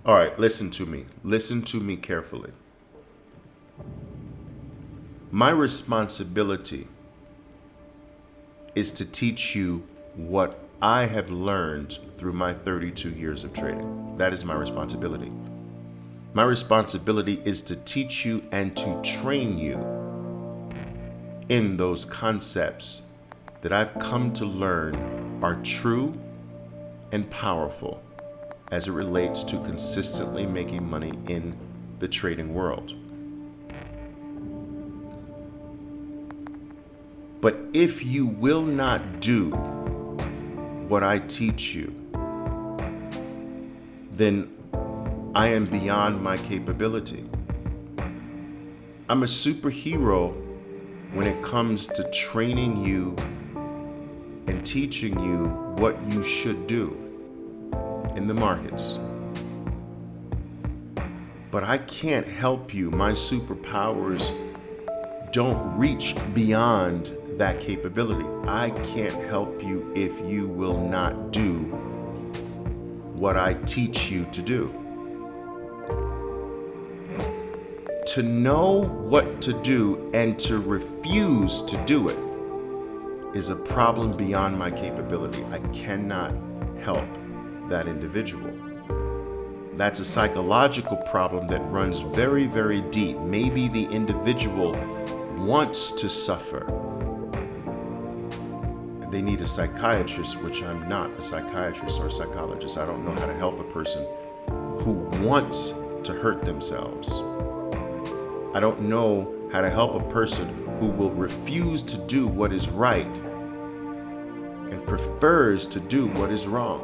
All right, listen to me. Listen to me carefully. My responsibility is to teach you what I have learned through my 32 years of trading. That is my responsibility. My responsibility is to teach you and to train you in those concepts that I've come to learn are true and powerful as it relates to consistently making money in the trading world. But if you will not do what I teach you, then I am beyond my capability. I'm a superhero when it comes to training you and teaching you what you should do in the markets. But I can't help you. My superpowers don't reach beyond that capability. I can't help you if you will not do what I teach you to do. To know what to do and to refuse to do it is a problem beyond my capability. I cannot help that individual. That's a psychological problem that runs very, very deep. Maybe the individual wants to suffer. They need a psychiatrist, which I'm not a psychiatrist or a psychologist. I don't know how to help a person who wants to hurt themselves. I don't know how to help a person who will refuse to do what is right and prefers to do what is wrong.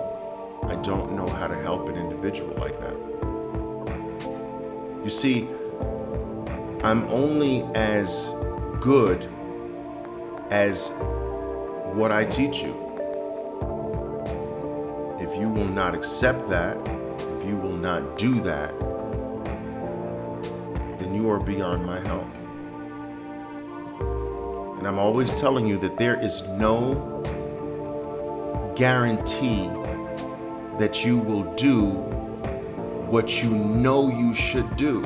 I don't know how to help an individual like that. You see, I'm only as good as what I teach you. If you will not accept that, if you will not do that, then you are beyond my help. And I'm always telling you that there is no guarantee that you will do what you know you should do.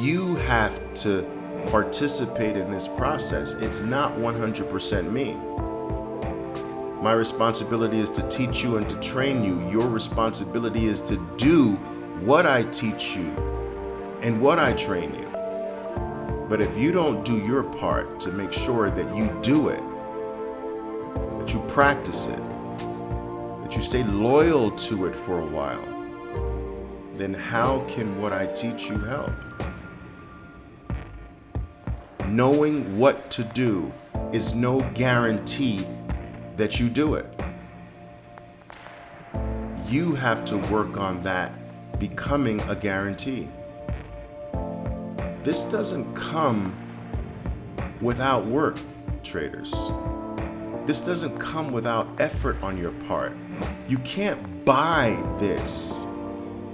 You have to participate in this process. It's not 100% me. My responsibility is to teach you and to train you. Your responsibility is to do what I teach you and what I train you. But if you don't do your part to make sure that you do it, that you practice it, that you stay loyal to it for a while, then how can what I teach you help? Knowing what to do is no guarantee that you do it. You have to work on that becoming a guarantee. This doesn't come without work, traders. This doesn't come without effort on your part. You can't buy this.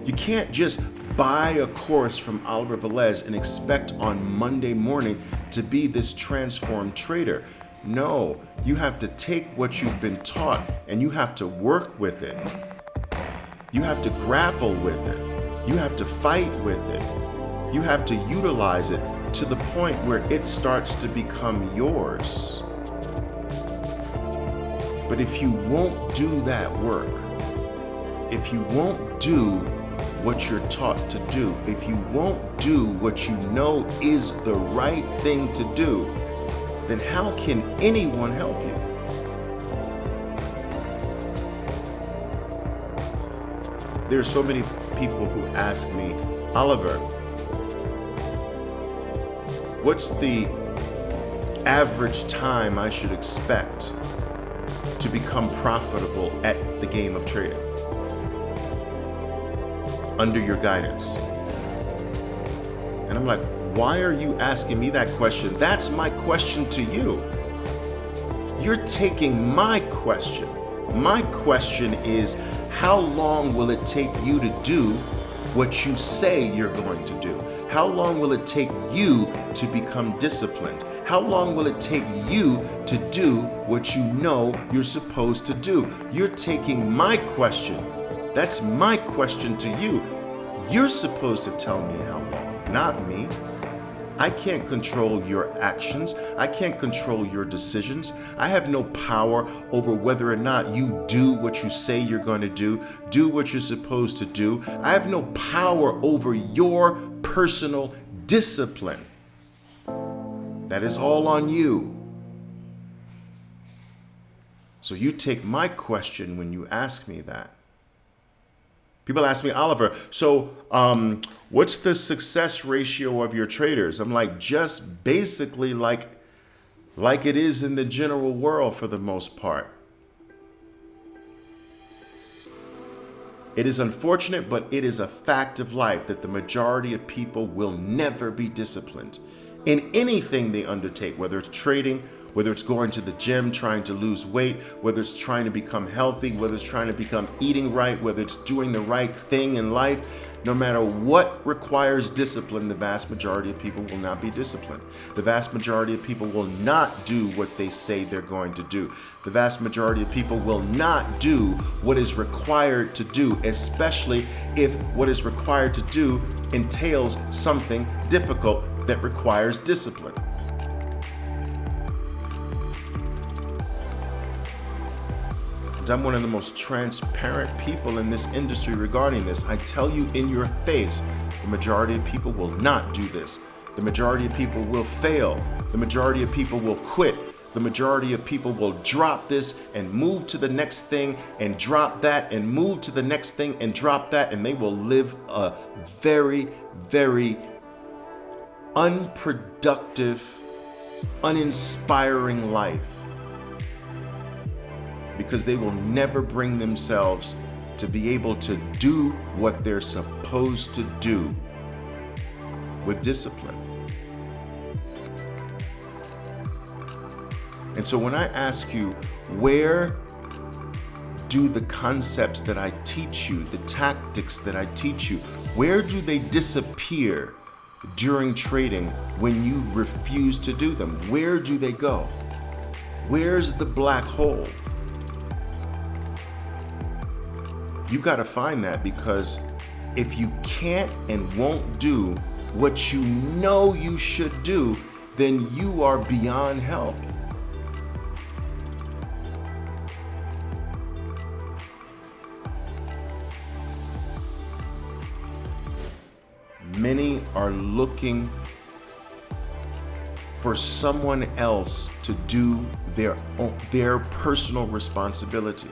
You can't just buy a course from Oliver Velez and expect on Monday morning to be this transformed trader. No, you have to take what you've been taught and you have to work with it. You have to grapple with it. You have to fight with it. You have to utilize it to the point where it starts to become yours. But if you won't do that work, if you won't do what you're taught to do, if you won't do what you know is the right thing to do, then how can anyone help you? There are so many people who ask me, Oliver, what's the average time I should expect to become profitable at the game of trading under your guidance? And I'm like, why are you asking me that question? That's my question to you. You're taking my question. My question is, how long will it take you to do what you say you're going to do? How long will it take you to become disciplined? How long will it take you to do what you know you're supposed to do? You're taking my question That's my question to you. You're supposed to tell me how long, not me. I can't control your actions. I can't control your decisions. I have no power over whether or not you do what you say you're going to do what you're supposed to do. I have no power over your personal discipline. That is all on you. So you take my question when you ask me that. People ask me, Oliver, so what's the success ratio of your traders? I'm like, just basically like it is in the general world for the most part. It is unfortunate, but it is a fact of life that the majority of people will never be disciplined in anything they undertake, whether it's trading, whether it's going to the gym, trying to lose weight, whether it's trying to become healthy, whether it's trying to become eating right, whether it's doing the right thing in life. No matter what requires discipline, the vast majority of people will not be disciplined. The vast majority of people will not do what they say they're going to do. The vast majority of people will not do what is required to do, especially if what is required to do entails something difficult that requires discipline. I'm one of the most transparent people in this industry regarding this. I tell you in your face, the majority of people will not do this. The majority of people will fail. The majority of people will quit. The majority of people will drop this and move to the next thing and drop that and move to the next thing and drop that, and they will live a very, very unproductive, uninspiring life. Because they will never bring themselves to be able to do what they're supposed to do with discipline. And so when I ask you, where do the concepts that I teach you, the tactics that I teach you, where do they disappear during trading when you refuse to do them? Where do they go? Where's the black hole? You got to find that, because if you can't and won't do what you know you should do, then you are beyond help. Many are looking for someone else to do their personal responsibility.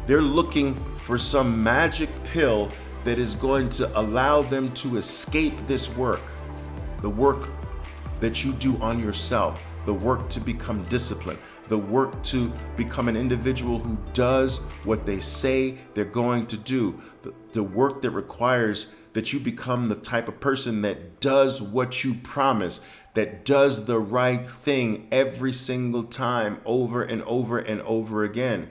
They're looking for some magic pill that is going to allow them to escape this work, the work that you do on yourself, the work to become disciplined, the work to become an individual who does what they say they're going to do, the work that requires that you become the type of person that does what you promise, that does the right thing every single time, over and over and over again.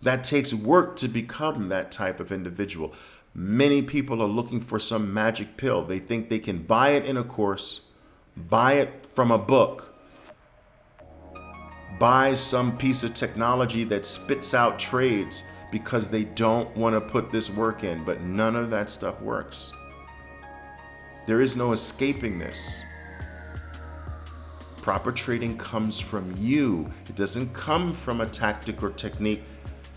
That takes work to become that type of individual. Many people are looking for some magic pill. They think they can buy it in a course, buy it from a book, buy some piece of technology that spits out trades because they don't want to put this work in. But none of that stuff works. There is no escaping this. Proper trading comes from you. It doesn't come from a tactic or technique.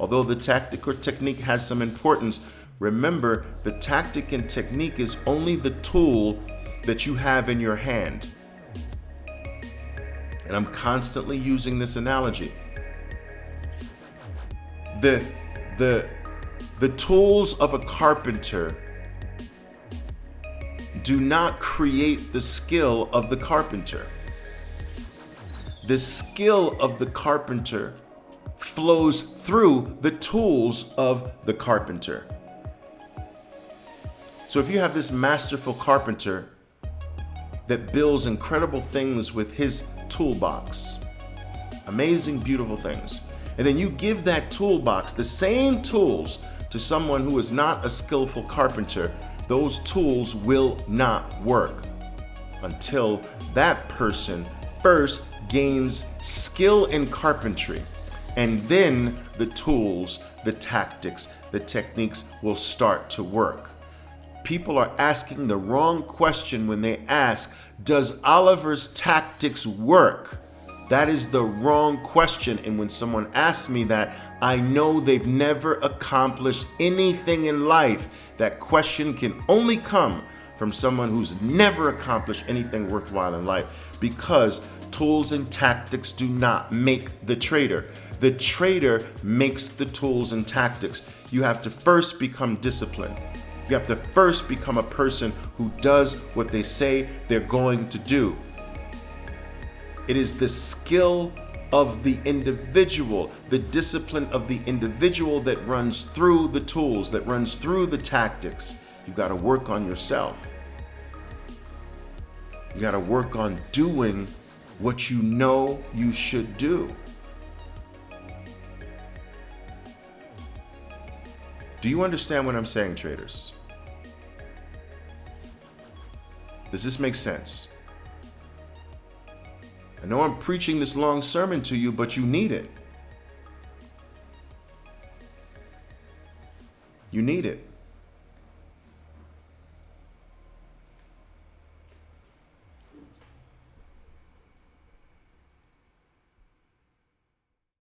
Although the tactic or technique has some importance, remember, the tactic and technique is only the tool that you have in your hand. And I'm constantly using this analogy. The tools of a carpenter do not create the skill of the carpenter. The skill of the carpenter flows through the tools of the carpenter. So if you have this masterful carpenter that builds incredible things with his toolbox, amazing, beautiful things, and then you give that toolbox, the same tools, to someone who is not a skillful carpenter, those tools will not work until that person first gains skill in carpentry, and then the tools the tactics, the techniques will start to work. People are asking the wrong question when they ask, does Oliver's tactics work? That is the wrong question. And when someone asks me that, I know they've never accomplished anything in life. That question can only come from someone who's never accomplished anything worthwhile in life, because tools and tactics do not make the trader. The trader makes the tools and tactics. You have to first become disciplined. You have to first become a person who does what they say they're going to do. It is the skill of the individual, the discipline of the individual that runs through the tools, that runs through the tactics. You've got to work on yourself. You got to work on doing what you know you should do. Do you understand what I'm saying, traders? Does this make sense? I know I'm preaching this long sermon to you, but you need it. You need it.